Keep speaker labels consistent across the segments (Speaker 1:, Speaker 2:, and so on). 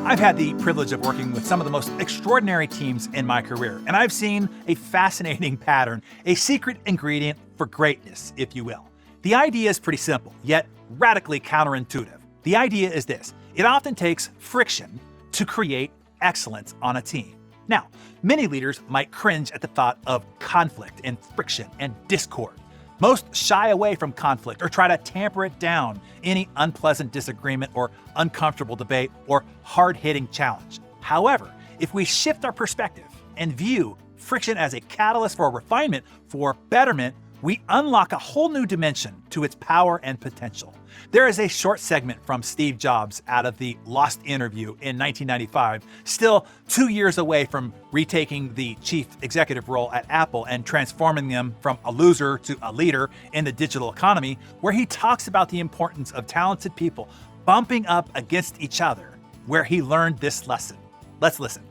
Speaker 1: I've had the privilege of working with some of the most extraordinary teams in my career, and I've seen a fascinating pattern, a secret ingredient for greatness, if you will. The idea is pretty simple, yet radically counterintuitive. The idea is this: it often takes friction to create excellence on a team. Now, many leaders might cringe at the thought of conflict and friction and discord. Most shy away from conflict or try to tamper it down, any unpleasant disagreement or uncomfortable debate or hard-hitting challenge. However, if we shift our perspective and view friction as a catalyst for refinement, for betterment, we unlock a whole new dimension to its power and potential. There is a short segment from Steve Jobs out of the Lost interview in 1995, still 2 years away from retaking the chief executive role at Apple and transforming them from a loser to a leader in the digital economy, where he talks about the importance of talented people bumping up against each other, where he learned this lesson. Let's listen.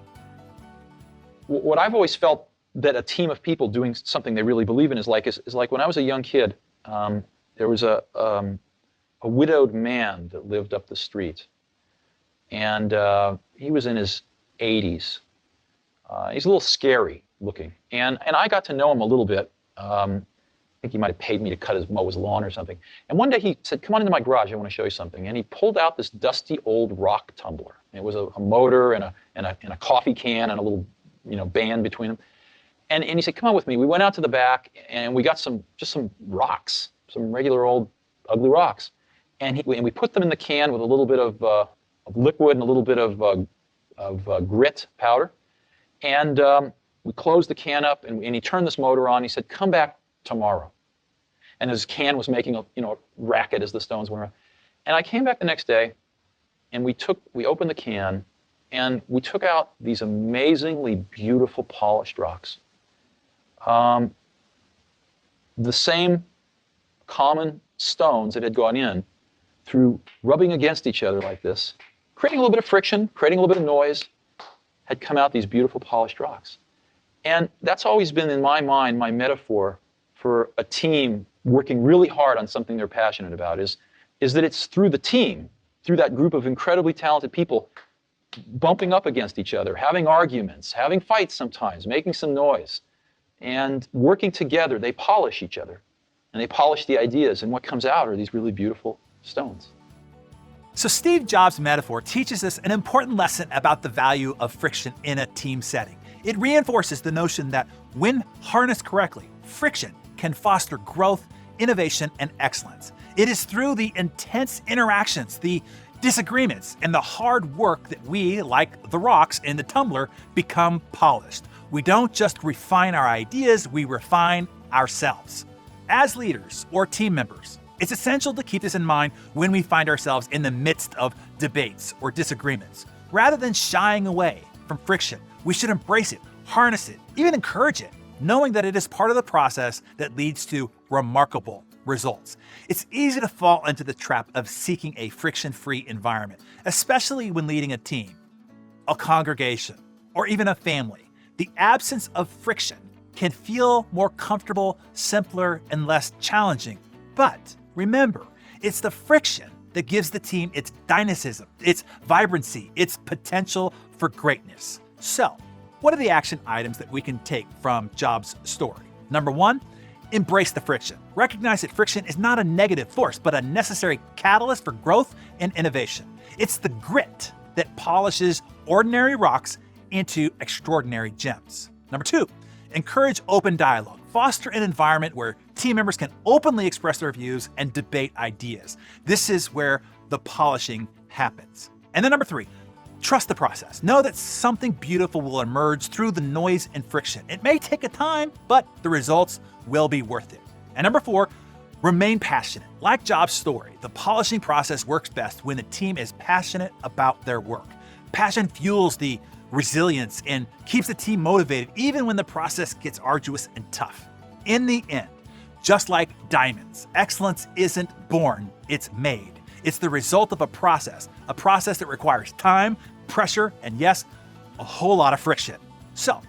Speaker 2: What I've always felt that a team of people doing something they really believe in is like when I was a young kid, there was a widowed man that lived up the street, and he was in his 80s. He's a little scary looking, and I got to know him a little bit. I think he might have paid me to mow his lawn or something. And one day he said, "Come on into my garage, I want to show you something." And he pulled out this dusty old rock tumbler. It was a motor and a coffee can and a little band between them. And he said, "Come on with me." We went out to the back and we got some rocks, some regular old ugly rocks. And we put them in the can with a little bit of liquid and a little bit of grit powder. And we closed the can up and he turned this motor on. He said, "Come back tomorrow." And his can was making a racket as the stones went around. And I came back the next day and we opened the can and we took out these amazingly beautiful polished rocks. The same common stones that had gone in, through rubbing against each other like this, creating a little bit of friction, creating a little bit of noise, had come out these beautiful polished rocks. And that's always been, in my mind, my metaphor for a team working really hard on something they're passionate about, is that it's through the team, through that group of incredibly talented people, bumping up against each other, having arguments, having fights sometimes, making some noise, and working together, they polish each other. And they polish the ideas, and what comes out are these really beautiful stones.
Speaker 1: So Steve Jobs' metaphor teaches us an important lesson about the value of friction in a team setting. It reinforces the notion that when harnessed correctly, friction can foster growth, innovation, and excellence. It is through the intense interactions, the disagreements, and the hard work that we, like the rocks in the tumbler, become polished. We don't just refine our ideas, we refine ourselves. As leaders or team members, it's essential to keep this in mind when we find ourselves in the midst of debates or disagreements. Rather than shying away from friction, we should embrace it, harness it, even encourage it, knowing that it is part of the process that leads to remarkable results. It's easy to fall into the trap of seeking a friction-free environment, especially when leading a team, a congregation, or even a family. The absence of friction can feel more comfortable, simpler, and less challenging. But remember, it's the friction that gives the team its dynamism, its vibrancy, its potential for greatness. So, what are the action items that we can take from Jobs' story? Number one, embrace the friction. Recognize that friction is not a negative force, but a necessary catalyst for growth and innovation. It's the grit that polishes ordinary rocks into extraordinary gems. Number two, encourage open dialogue. Foster an environment where team members can openly express their views and debate ideas. This is where the polishing happens. And then number three, trust the process. Know that something beautiful will emerge through the noise and friction. It may take a time, but the results will be worth it. And number four, remain passionate. Like Jobs' story, the polishing process works best when the team is passionate about their work. Passion fuels the resilience and keeps the team motivated even when the process gets arduous and tough. In the end, just like diamonds, excellence isn't born, it's made. It's the result of a process that requires time, pressure, and yes, a whole lot of friction. So,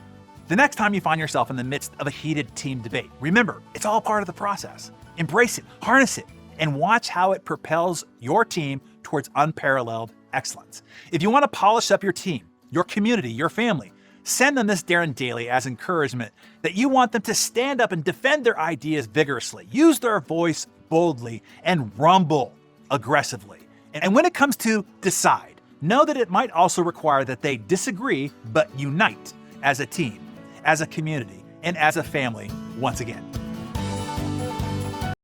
Speaker 1: the next time you find yourself in the midst of a heated team debate, remember, it's all part of the process. Embrace it, harness it, and watch how it propels your team towards unparalleled excellence. If you want to polish up your team, your community, your family, send them this Darren Daily as encouragement that you want them to stand up and defend their ideas vigorously, use their voice boldly, and rumble aggressively. And when it comes to decide, know that it might also require that they disagree but unite as a team, as a community, and as a family once again.